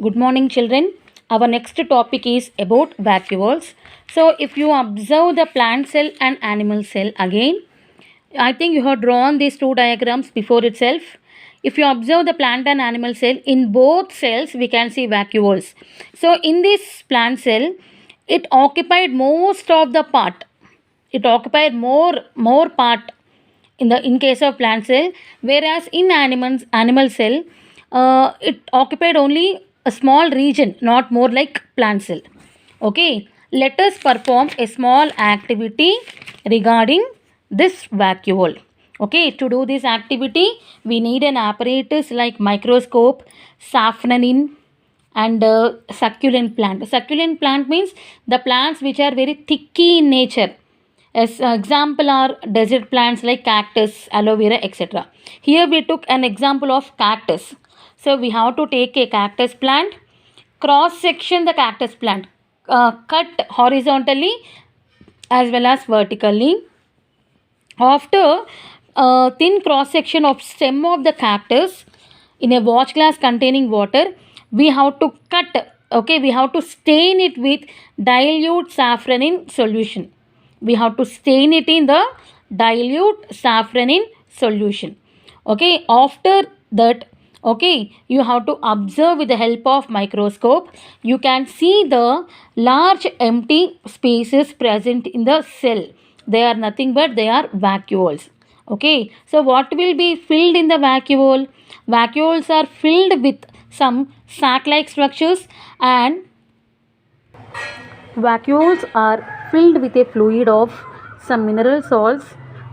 Good morning, children. Our next topic is about vacuoles. So, if you observe the plant cell and animal cell again, I think you have drawn these two diagrams before itself. If you observe the plant and animal cell, in both cells we can see vacuoles. So, in this plant cell, it occupied most of the part. It occupied more part in case of plant cell, whereas in animal cell, it occupied only a small region, not more like plant cell. Okay, let us perform a small activity regarding this vacuole. Okay, to do this activity we need an apparatus like microscope, safranin, and succulent plant. Succulent plant means the plants which are very thicky in nature. As example are desert plants like cactus, aloe vera, etc. Here we took an example of cactus. So we have to take a cactus plant, cross section the cactus plant, cut horizontally as well as vertically. After thin cross section of stem of the cactus in a watch glass containing water, we have to cut. Okay, we have to stain it with dilute safranin solution. We have to stain it in the dilute safranin solution. Okay, after that, okay, you have to observe with the help of microscope. You can see the large empty spaces present in the cell. They are nothing but they are vacuoles. Okay, so what will be filled in the vacuole? Vacuoles are filled with some sac-like structures, and vacuoles are filled with a fluid of some mineral salts,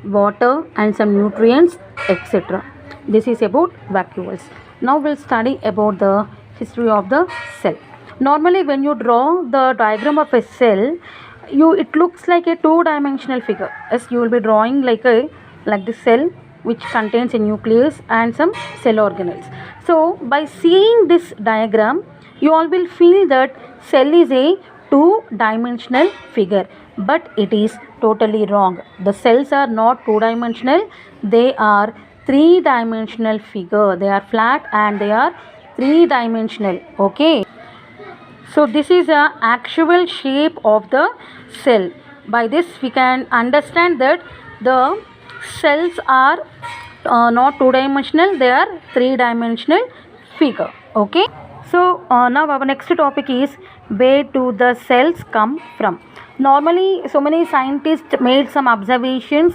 water, and some nutrients, etc. This is about vacuoles. Now we'll study about the history of the cell. Normally when you draw the diagram of a cell, it looks like a two-dimensional figure. As you will be drawing like the cell which contains a nucleus and some cell organelles. So by seeing this diagram, you all will feel that cell is a two-dimensional figure, but it is totally wrong. The cells are not two-dimensional, they are three-dimensional figure. They are flat and they are three-dimensional. Okay, so this is a actual shape of the cell. By this we can understand that the cells are not two-dimensional, they are three-dimensional figure. Okay, so now our next topic is where do the cells come from. Normally so many scientists made some observations.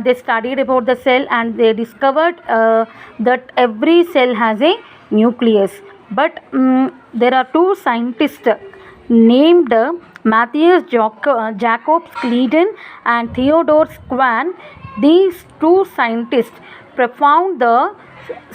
They studied about the cell and they discovered that every cell has a nucleus. But there are two scientists named Matthias Jacob Schleiden and Theodore Schwann. These two scientists propounded the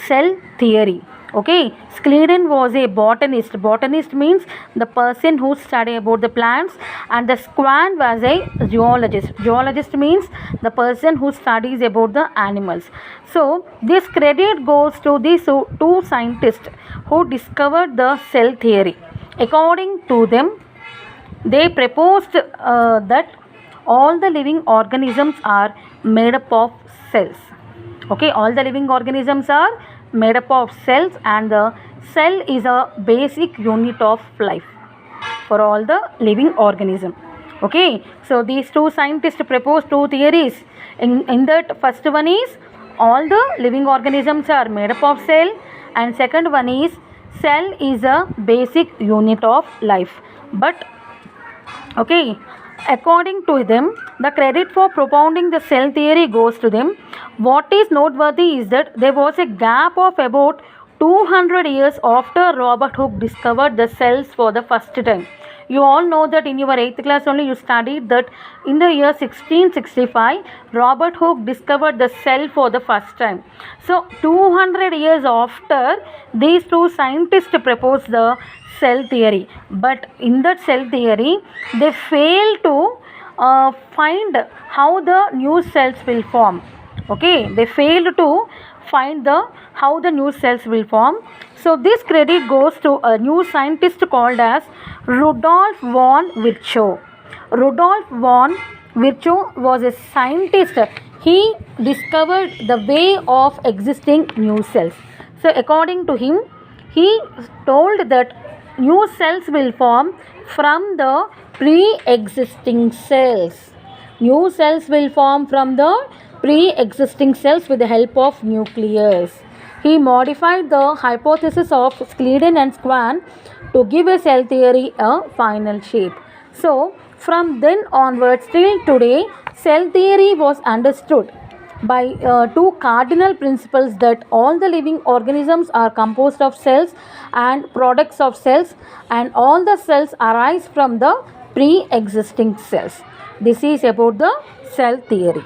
cell theory. Okay, Schleiden was a botanist. Botanist means the person who study about the plants, and the Schwann was a zoologist. Zoologist means the person who studies about the animals. So this credit goes to these two scientists who discovered the cell theory. According to them, they proposed that all the living organisms are made up of cells. Okay, all the living organisms are made up of cells, and the cell is a basic unit of life for all the living organism. Okay, so these two scientists proposed two theories. In that, first one is all the living organisms are made up of cell, and second one is cell is a basic unit of life. But okay, according to them, the credit for propounding the cell theory goes to them. What is noteworthy is that there was a gap of about 200 years after Robert Hooke discovered the cells for the first time. You all know that in your 8th class only you studied that in the year 1665 Robert Hooke discovered the cell for the first time. So 200 years after, these two scientists proposed the cell theory, but in that cell theory they failed to find how the new cells will form. Okay, they failed to find how the new cells will form. So this credit goes to a new scientist called as Rudolf von Virchow. Rudolf von Virchow was a scientist. He discovered the way of existing new cells. So according to him, he told that new cells will form from the pre-existing cells. New cells will form from the pre-existing cells with the help of nucleus. He modified the hypothesis of Schleiden and Schwann to give a cell theory a final shape. So, from then onwards till today, cell theory was understood by two cardinal principles that all the living organisms are composed of cells and products of cells, and all the cells arise from the pre-existing cells. This is about the cell theory.